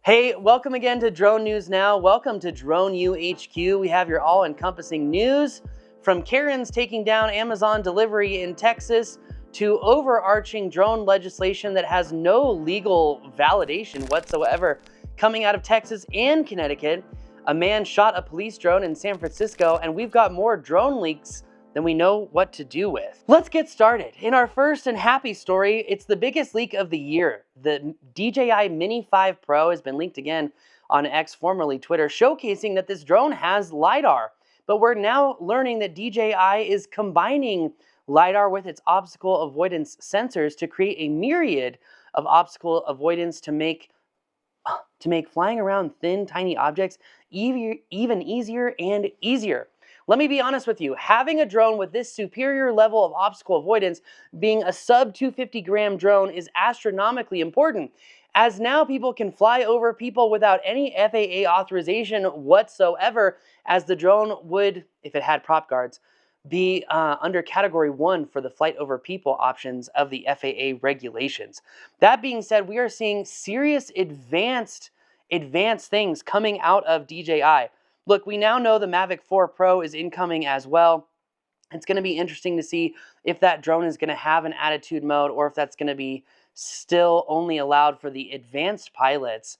Hey, welcome again to Drone News Now. Welcome to Drone U HQ. We have your all-encompassing news from Karen's taking down Amazon delivery in Texas to overarching drone legislation that has no legal validation whatsoever coming out of Texas and Connecticut. A man shot a police drone in San Francisco, and we've got more drone leaks than we know what to do with. Let's get started. In our first and happy story, it's the biggest leak of the year. The DJI Mini 5 Pro has been leaked again on X, formerly Twitter, showcasing that this drone has LiDAR. But we're now learning that DJI is combining LiDAR with its obstacle avoidance sensors to create a myriad of obstacle avoidance to make flying around thin, tiny objects even easier and easier. Let me be honest with you, having a drone with this superior level of obstacle avoidance, being a sub 250-gram drone, is astronomically important, as now people can fly over people without any FAA authorization whatsoever, as the drone would, if it had prop guards, be under Category 1 for the flight over people options of the FAA regulations. That being said, we are seeing serious advanced things coming out of DJI. Look, we now know the Mavic 4 Pro is incoming as well. It's going to be interesting to see if that drone is going to have an attitude mode or if that's going to be still only allowed for the advanced pilots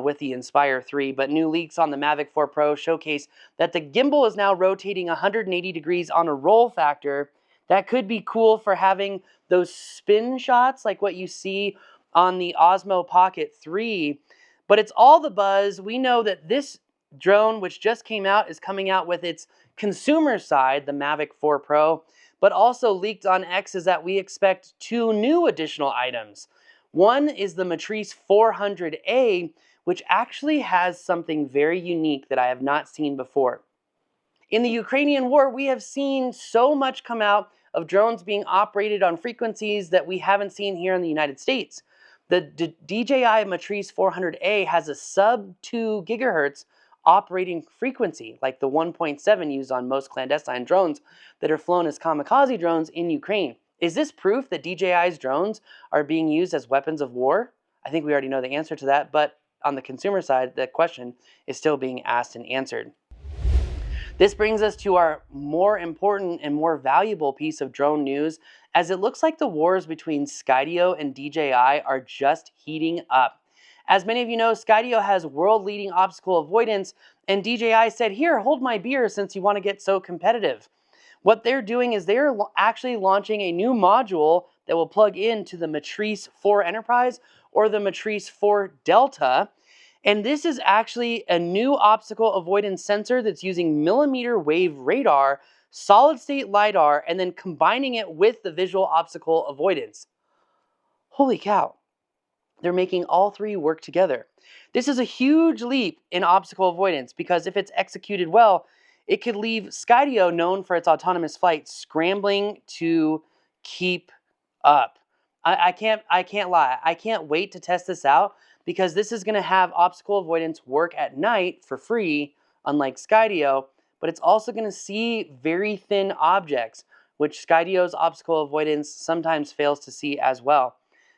with the Inspire 3. But new leaks on the Mavic 4 Pro showcase that the gimbal is now rotating 180 degrees on a roll factor. That could be cool for having those spin shots like what you see on the Osmo Pocket 3. But it's all the buzz. We know that this drone, which just came out, is coming out with its consumer side, the Mavic 4 Pro, but also leaked on X is that we expect two new additional items. One is the Matrice 400A, which actually has something very unique that I have not seen before. In the Ukrainian war, we have seen so much come out of drones being operated on frequencies that we haven't seen here in the United States. The DJI Matrice 400A has a sub 2 gigahertz operating frequency, like the 1.7 used on most clandestine drones that are flown as kamikaze drones in Ukraine. Is this proof that DJI's drones are being used as weapons of war? I think we already know the answer to that, but on the consumer side, the question is still being asked and answered. This brings us to our more important and more valuable piece of drone news, as it looks like the wars between Skydio and DJI are just heating up. As many of you know, Skydio has world-leading obstacle avoidance, and DJI said, here, hold my beer since you want to get so competitive. What they're doing is they're actually launching a new module that will plug into the Matrice 4 Enterprise or the Matrice 4 Delta. And this is actually a new obstacle avoidance sensor that's using millimeter wave radar, solid-state LiDAR, and then combining it with the visual obstacle avoidance. Holy cow. They're making all three work together. This is a huge leap in obstacle avoidance because if it's executed well, it could leave Skydio, known for its autonomous flight, scrambling to keep up. I can't lie. I can't wait to test this out because this is going to have obstacle avoidance work at night for free, unlike Skydio, but it's also going to see very thin objects, which Skydio's obstacle avoidance sometimes fails to see as well,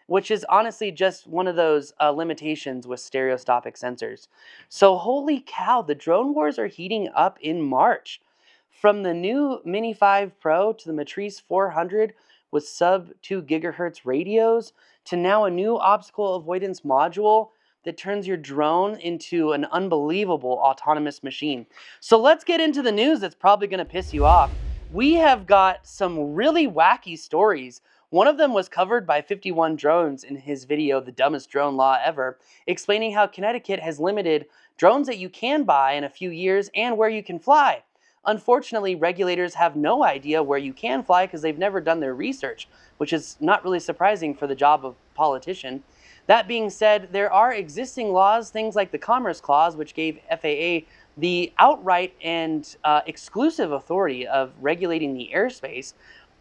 which is honestly just one of those limitations with stereoscopic sensors. So holy cow, the drone wars are heating up in March. From the new Mini 5 Pro to the Matrice 400 with sub 2 gigahertz radios to now a new obstacle avoidance module that turns your drone into an unbelievable autonomous machine. So let's get into the news that's probably going to piss you off. We have got some really wacky stories. One of them was covered by 51 Drones in his video, The Dumbest Drone Law Ever, explaining how Connecticut has limited drones that you can buy in a few years and where you can fly. Unfortunately, regulators have no idea where you can fly because they've never done their research, which is not really surprising for the job of politician. That being said, there are existing laws, things like the Commerce Clause, which gave FAA the outright and exclusive authority of regulating the airspace,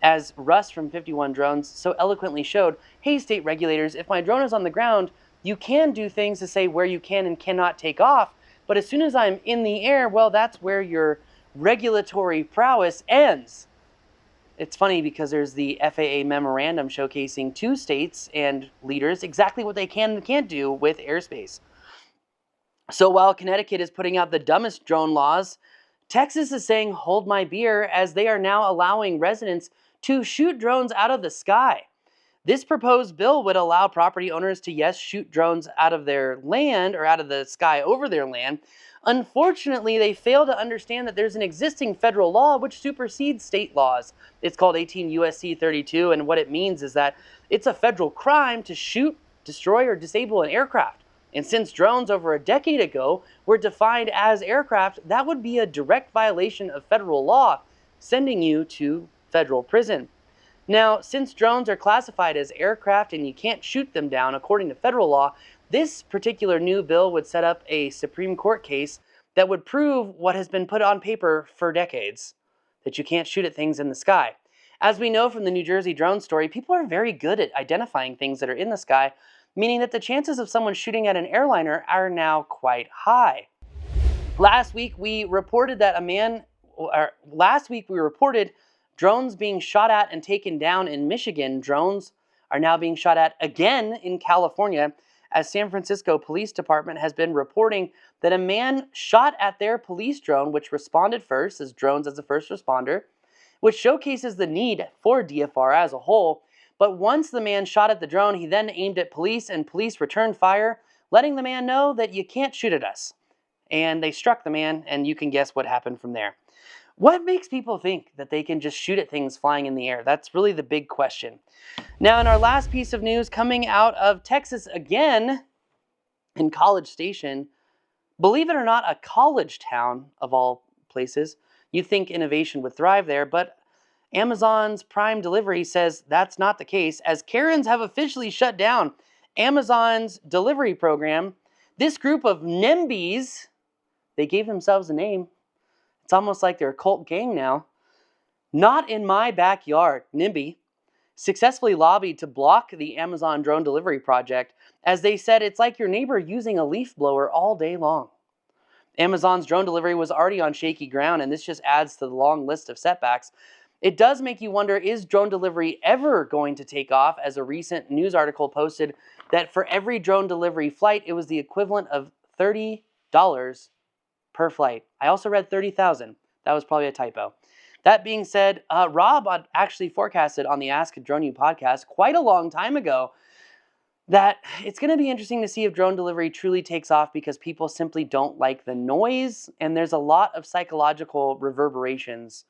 as Russ from 51 Drones so eloquently showed. Hey, state regulators, if my drone is on the ground, you can do things to say where you can and cannot take off, but as soon as I'm in the air, well, that's where your regulatory prowess ends. It's funny because there's the FAA memorandum showcasing two states and leaders exactly what they can and can't do with airspace. So while Connecticut is putting out the dumbest drone laws, Texas is saying hold my beer, as they are now allowing residents to shoot drones out of the sky. This proposed bill would allow property owners to, yes, shoot drones out of their land or out of the sky over their land. Unfortunately, they fail to understand that there's an existing federal law which supersedes state laws. It's called 18 U.S.C. 32, and what it means is that it's a federal crime to shoot, destroy, or disable an aircraft. And since drones over a decade ago were defined as aircraft, that would be a direct violation of federal law, sending you to federal prison. Now, since drones are classified as aircraft and you can't shoot them down according to federal law, this particular new bill would set up a Supreme Court case that would prove what has been put on paper for decades, that you can't shoot at things in the sky. As we know from the New Jersey drone story, people are very good at identifying things that are in the sky, meaning that the chances of someone shooting at an airliner are now quite high. Last week we reported drones being shot at and taken down in Michigan. Drones are now being shot at again in California, as San Francisco Police Department has been reporting that a man shot at their police drone, which responded first, as drones as a first responder, which showcases the need for DFR as a whole. But once the man shot at the drone, he then aimed at police, and police returned fire, letting the man know that you can't shoot at us. And they struck the man, and you can guess what happened from there. What makes people think that they can just shoot at things flying in the air? That's really the big question. Now, in our last piece of news coming out of Texas again, in College Station, believe it or not, a college town of all places, you'd think innovation would thrive there, but Amazon's Prime Delivery says that's not the case, as Karens have officially shut down Amazon's delivery program. This group of NIMBYs, they gave themselves a name. It's almost like they're a cult gang now. Not in my backyard, NIMBY successfully lobbied to block the Amazon drone delivery project, as they said it's like your neighbor using a leaf blower all day long. Amazon's drone delivery was already on shaky ground, and this just adds to the long list of setbacks. It does make you wonder, is drone delivery ever going to take off? As a recent news article posted that for every drone delivery flight, it was the equivalent of $30 per flight. I also read 30,000. That was probably a typo. That being said, Rob actually forecasted on the Ask Drone U podcast quite a long time ago that it's going to be interesting to see if drone delivery truly takes off, because people simply don't like the noise, and there's a lot of psychological reverberations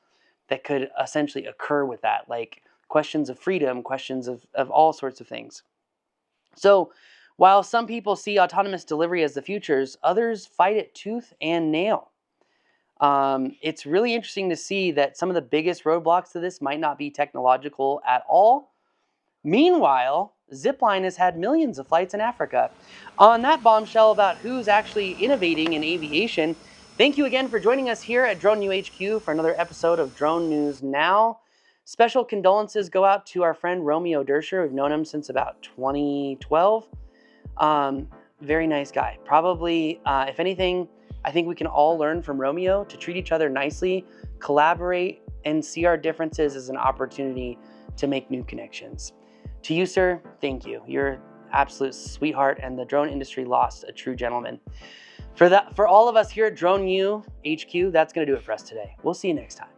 that could essentially occur with that, like questions of freedom, questions of all sorts of things. So while some people see autonomous delivery as the futures, others fight it tooth and nail. It's really interesting to see that some of the biggest roadblocks to this might not be technological at all. Meanwhile, Zipline has had millions of flights in Africa. On that bombshell about who's actually innovating in aviation, thank you again for joining us here at Drone U HQ for another episode of Drone News Now. Special condolences go out to our friend Romeo Dersher. We've known him since about 2012. Very nice guy. Probably, if anything, I think we can all learn from Romeo to treat each other nicely, collaborate, and see our differences as an opportunity to make new connections. To you, sir, thank you. You're an absolute sweetheart, and the drone industry lost a true gentleman. For all of us here at Drone U HQ, that's going to do it for us today. We'll see you next time.